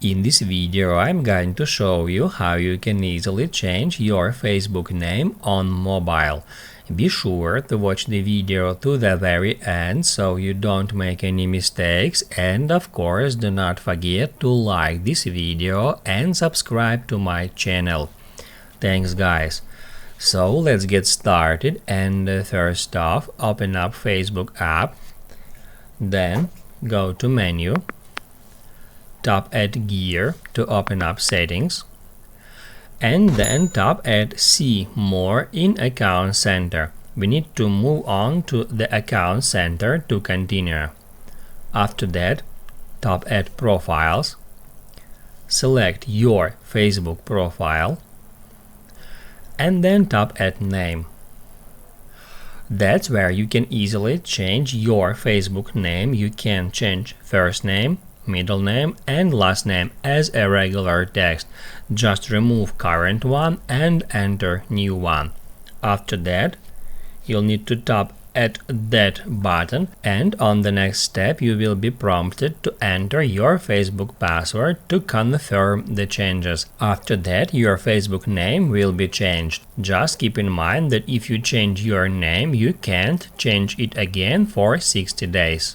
In this video I'm going to show you how you can easily change your Facebook name on mobile. Be sure to watch the video to the very end so you don't make any mistakes, and of course do not forget to like this video and subscribe to my channel. Thanks guys. So let's get started, and first off open up Facebook app, then go to menu, tap at gear to open up settings, and then tap at see more in account center. We need to move on to the account center to continue. After that, tap at profiles, select your Facebook profile, and then tap at name. That's where you can easily change your Facebook name. You can change first name, middle name and last name as a regular text. Just remove current one and enter new one. After that, you'll need to tap at that button, and on the next step you will be prompted to enter your Facebook password to confirm the changes. After that, your Facebook name will be changed. Just keep in mind that if you change your name, you can't change it again for 60 days.